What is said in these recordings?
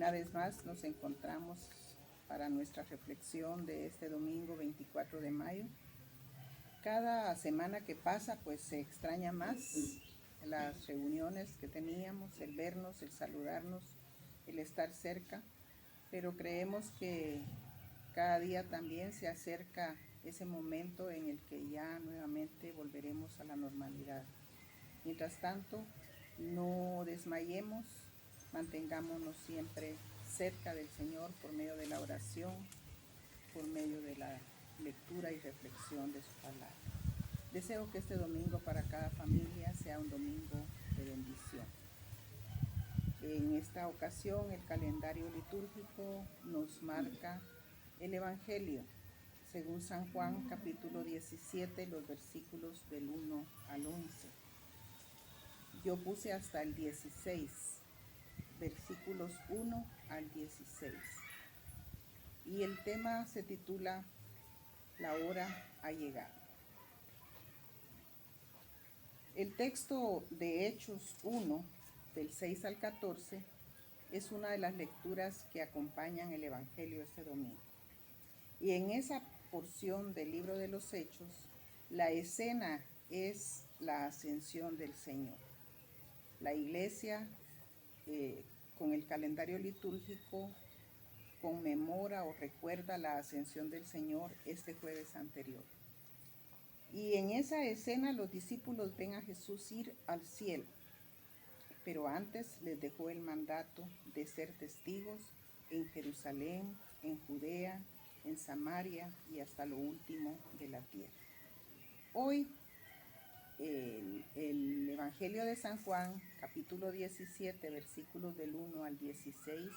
Una vez más nos encontramos para nuestra reflexión de este domingo 24 de mayo. Cada semana que pasa pues se extraña más las reuniones que teníamos, el vernos, el saludarnos, el estar cerca, pero creemos que cada día también se acerca ese momento en el que ya nuevamente volveremos a la normalidad. Mientras tanto, no desmayemos, mantengámonos siempre cerca del Señor por medio de la oración, por medio de la lectura y reflexión de su palabra. Deseo que este domingo para cada familia sea un domingo de bendición. En esta ocasión el calendario litúrgico nos marca el Evangelio según San Juan capítulo 17, los versículos del 1 al 11. Yo puse hasta el 16, versículos 1 al 16. Y el tema se titula La hora ha llegado. El texto de Hechos 1, del 6 al 14, es una de las lecturas que acompañan el Evangelio este domingo. Y en esa porción del libro de los Hechos, la escena es la ascensión del Señor. La iglesia, con el calendario litúrgico, conmemora o recuerda la ascensión del Señor este jueves anterior. Y en esa escena los discípulos ven a Jesús ir al cielo, pero antes les dejó el mandato de ser testigos en Jerusalén, en Judea, en Samaria y hasta lo último de la tierra. Hoy el Evangelio de San Juan, capítulo 17, versículos del 1 al 16,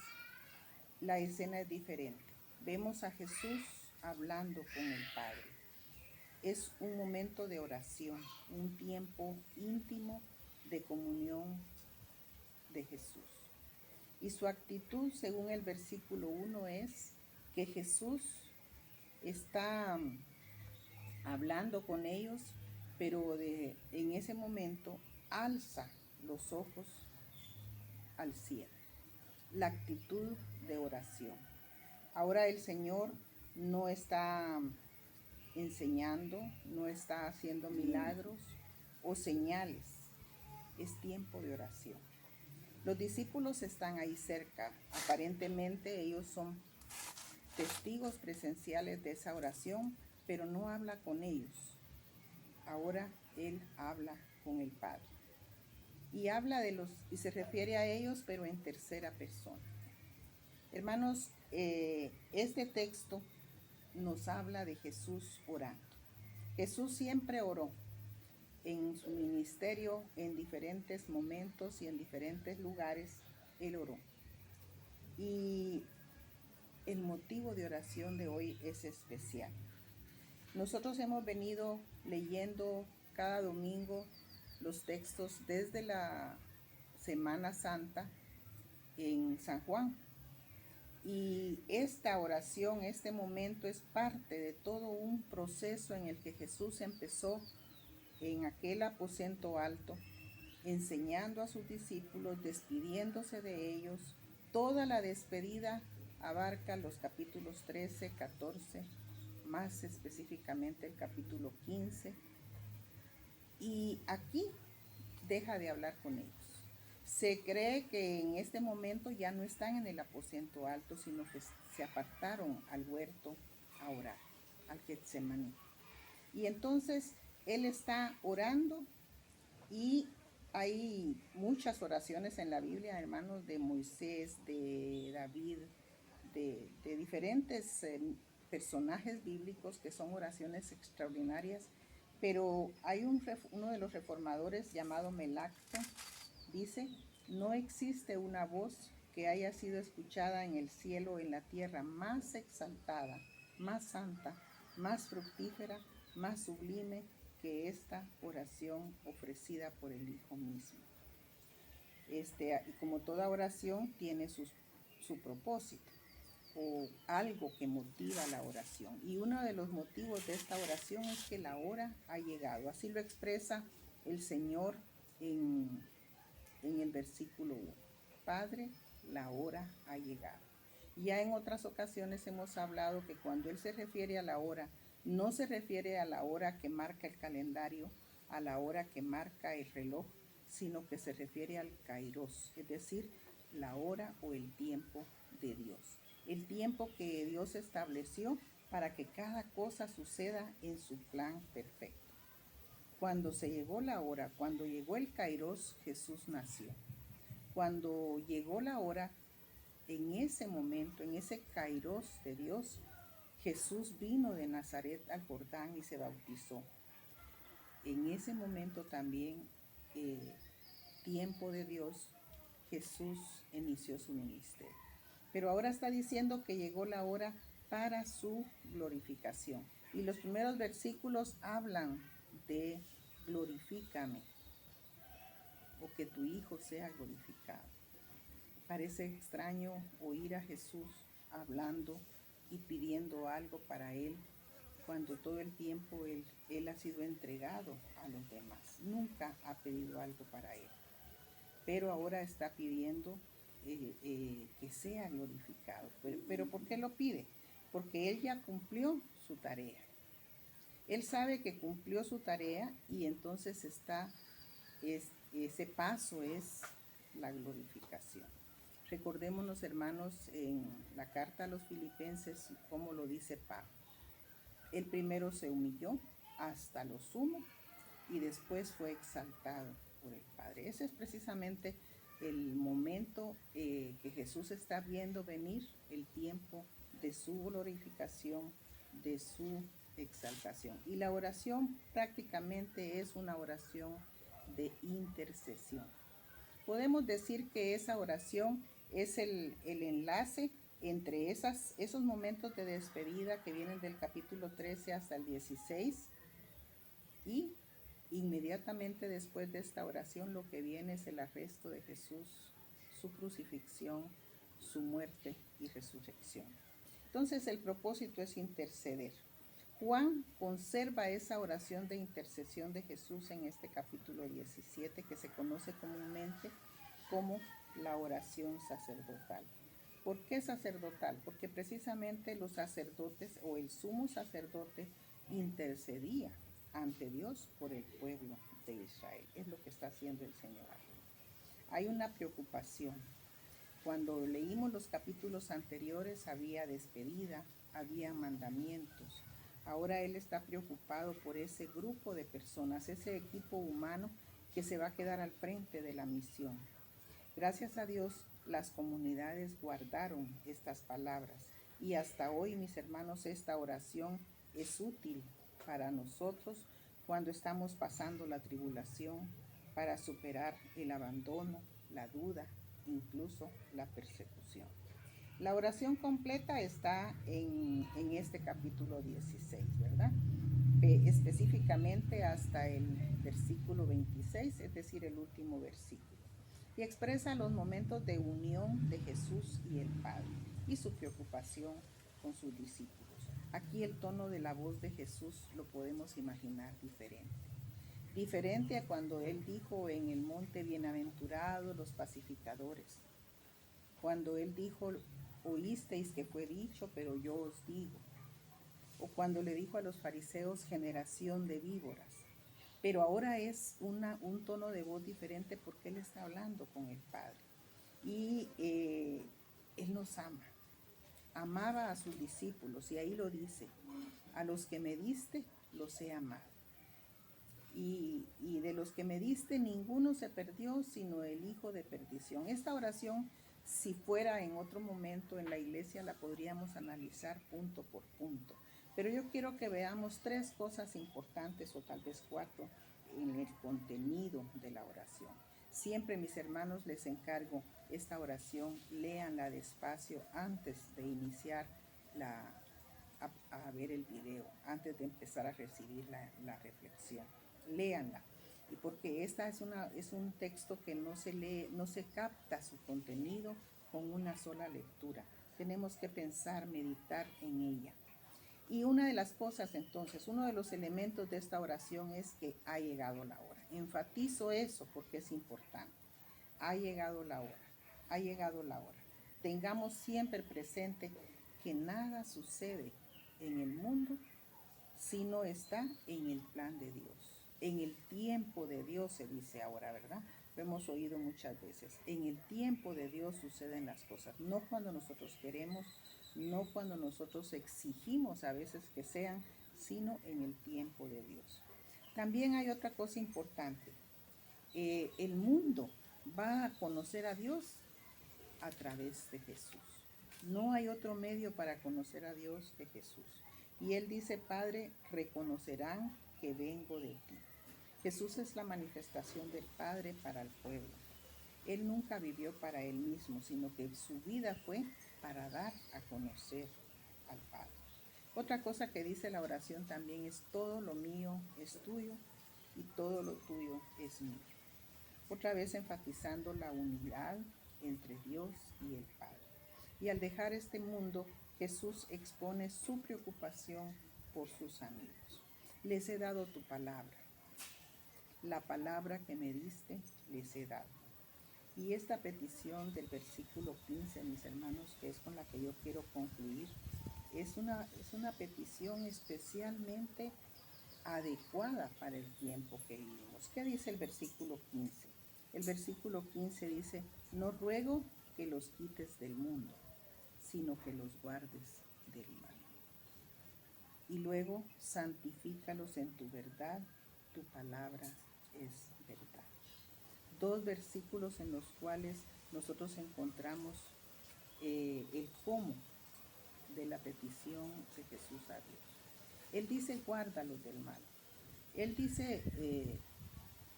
la escena es diferente. Vemos a Jesús hablando con el Padre. Es un momento de oración, un tiempo íntimo de comunión de Jesús. Y su actitud, según el versículo 1, es que Jesús está hablando con ellos, pero en ese momento alza los ojos al cielo. La actitud de oración. Ahora el Señor no está enseñando, no está haciendo milagros o señales. Es tiempo de oración. Los discípulos están ahí cerca. Aparentemente ellos son testigos presenciales de esa oración, pero no habla con ellos. Ahora Él habla con el Padre. Y y se refiere a ellos, pero en tercera persona. Hermanos, este texto nos habla de Jesús orando. Jesús siempre oró en su ministerio, en diferentes momentos y en diferentes lugares, Él oró. Y el motivo de oración de hoy es especial. Nosotros hemos venido leyendo cada domingo los textos desde la Semana Santa en San Juan. Y esta oración, este momento es parte de todo un proceso en el que Jesús empezó en aquel aposento alto, enseñando a sus discípulos, despidiéndose de ellos. Toda la despedida abarca los capítulos 13, 14, más específicamente el capítulo 15. Y aquí deja de hablar con ellos. Se cree que en este momento ya no están en el aposento alto, sino que se apartaron al huerto a orar, al Getsemaní. Y entonces Él está orando y hay muchas oraciones en la Biblia, hermanos, de Moisés, de David, de diferentes personajes bíblicos que son oraciones extraordinarias, pero hay uno de los reformadores llamado Melacto, dice: no existe una voz que haya sido escuchada en el cielo o en la tierra más exaltada, más santa, más fructífera, más sublime que esta oración ofrecida por el Hijo mismo. Y como toda oración tiene su propósito o algo que motiva la oración. Y uno de los motivos de esta oración es que la hora ha llegado. Así lo expresa el Señor en el versículo 1. Padre, la hora ha llegado. Ya en otras ocasiones hemos hablado que cuando Él se refiere a la hora, no se refiere a la hora que marca el calendario, a la hora que marca el reloj, sino que se refiere al kairos, es decir, la hora o el tiempo de Dios. El tiempo que Dios estableció para que cada cosa suceda en su plan perfecto. Cuando se llegó la hora, cuando llegó el kairos, Jesús nació. Cuando llegó la hora, en ese momento, en ese kairos de Dios, Jesús vino de Nazaret al Jordán y se bautizó. En ese momento también, tiempo de Dios, Jesús inició su ministerio. Pero ahora está diciendo que llegó la hora para su glorificación. Y los primeros versículos hablan de glorifícame, o que tu Hijo sea glorificado. Parece extraño oír a Jesús hablando y pidiendo algo para Él, cuando todo el tiempo Él ha sido entregado a los demás. Nunca ha pedido algo para Él. Pero ahora está pidiendo que sea glorificado. Pero ¿por qué lo pide? Porque Él ya cumplió su tarea. Él sabe que cumplió su tarea y entonces ese paso es la glorificación. Recordémonos, hermanos, en la carta a los Filipenses, cómo lo dice Pablo. Él primero se humilló hasta lo sumo y después fue exaltado por el Padre. Ese es precisamente el momento que Jesús está viendo venir, el tiempo de su glorificación, de su exaltación. Y la oración prácticamente es una oración de intercesión. Podemos decir que esa oración es el enlace entre esos momentos de despedida que vienen del capítulo 13 hasta el 16, y inmediatamente después de esta oración lo que viene es el arresto de Jesús, su crucifixión, su muerte y resurrección. Entonces el propósito es interceder. Juan conserva esa oración de intercesión de Jesús en este capítulo 17, que se conoce comúnmente como la oración sacerdotal. ¿Por qué sacerdotal? Porque precisamente los sacerdotes o el sumo sacerdote intercedía ante Dios por el pueblo de Israel. Es lo que está haciendo el Señor. Hay una preocupación. Cuando leímos los capítulos anteriores había despedida, había mandamientos. Ahora Él está preocupado por ese grupo de personas, ese equipo humano que se va a quedar al frente de la misión. Gracias a Dios, las comunidades guardaron estas palabras y hasta hoy, mis hermanos, esta oración es útil para nosotros cuando estamos pasando la tribulación, para superar el abandono, la duda, incluso la persecución. La oración completa está en este capítulo 16, ¿verdad? Específicamente hasta el versículo 26, es decir, el último versículo. Y expresa los momentos de unión de Jesús y el Padre y su preocupación con sus discípulos. Aquí el tono de la voz de Jesús lo podemos imaginar diferente. Diferente a cuando Él dijo en el monte: bienaventurados los pacificadores. Cuando Él dijo: oísteis que fue dicho, pero yo os digo. O cuando le dijo a los fariseos: generación de víboras. Pero ahora es un tono de voz diferente porque Él está hablando con el Padre. Y Él nos ama. Amaba a sus discípulos y ahí lo dice: a los que me diste los he amado. Y de los que me diste ninguno se perdió, sino el hijo de perdición. Esta oración, si fuera en otro momento en la iglesia, la podríamos analizar punto por punto. Pero yo quiero que veamos 3 cosas importantes, o tal vez 4, en el contenido de la oración. Siempre, mis hermanos, les encargo esta oración, léanla despacio antes de iniciar a ver el video, antes de empezar a recibir la reflexión. Léanla, y porque esta es un texto que no se lee, no se capta su contenido con una sola lectura. Tenemos que pensar, meditar en ella. Y una de las cosas, entonces, uno de los elementos de esta oración es que ha llegado la hora. Enfatizo eso porque es importante. Ha llegado la hora. ha llegado la hora. Tengamos siempre presente que nada sucede en el mundo si no está en el plan de Dios. En el tiempo de Dios se dice ahora, ¿verdad? Lo hemos oído muchas veces. En el tiempo de Dios suceden las cosas, no cuando nosotros queremos, no cuando nosotros exigimos a veces que sean, sino en el tiempo de Dios. También hay otra cosa importante. El mundo va a conocer a Dios a través de Jesús. No hay otro medio para conocer a Dios que Jesús. Y Él dice, Padre, reconocerán que vengo de ti. Jesús es la manifestación del Padre para el pueblo. Él nunca vivió para Él mismo, sino que su vida fue para dar a conocer al Padre. Otra cosa que dice la oración también es, todo lo mío es tuyo y todo lo tuyo es mío. Otra vez enfatizando la unidad entre Dios y el Padre. Y al dejar este mundo, Jesús expone su preocupación por sus amigos. Les he dado tu palabra. La palabra que me diste, les he dado. Y esta petición del versículo 15, mis hermanos, que es con la que yo quiero concluir, es una petición especialmente adecuada para el tiempo que vivimos. ¿Qué dice el versículo 15? El versículo 15 dice, no ruego que los quites del mundo, sino que los guardes del mal. Y luego, santifícalos en tu verdad, tu palabra es verdad. Dos versículos en los cuales nosotros encontramos el cómo de la petición de Jesús a Dios. Él dice, guárdalos del mal. Él dice,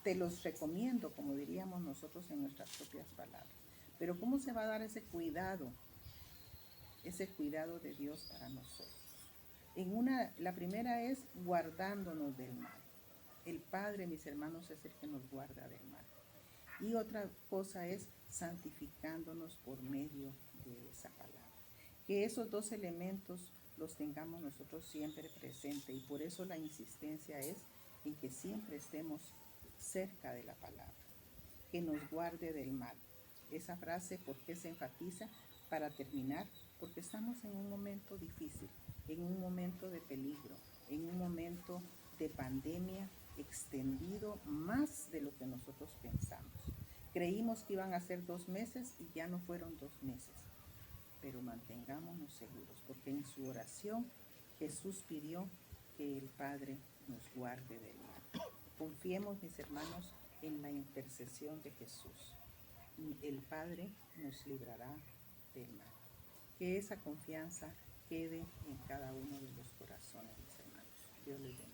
te los recomiendo, como diríamos nosotros en nuestras propias palabras. Pero ¿cómo se va a dar ese cuidado de Dios para nosotros? La primera es guardándonos del mal. El Padre, mis hermanos, es el que nos guarda del mal. Y otra cosa es santificándonos por medio de esa palabra. Que esos dos elementos los tengamos nosotros siempre presentes, y por eso la insistencia es en que siempre estemos cerca de la palabra, que nos guarde del mal. Esa frase, ¿por qué se enfatiza? Para terminar, porque estamos en un momento difícil, en un momento de peligro, en un momento de pandemia extendido más de lo que nosotros pensamos. Creímos que iban a ser 2 meses y ya no fueron 2 meses. Pero mantengámonos seguros, porque en su oración Jesús pidió que el Padre nos guarde del mal. Confiemos, mis hermanos, en la intercesión de Jesús. El Padre nos librará del mal. Que esa confianza quede en cada uno de los corazones, mis hermanos. Dios les bendiga.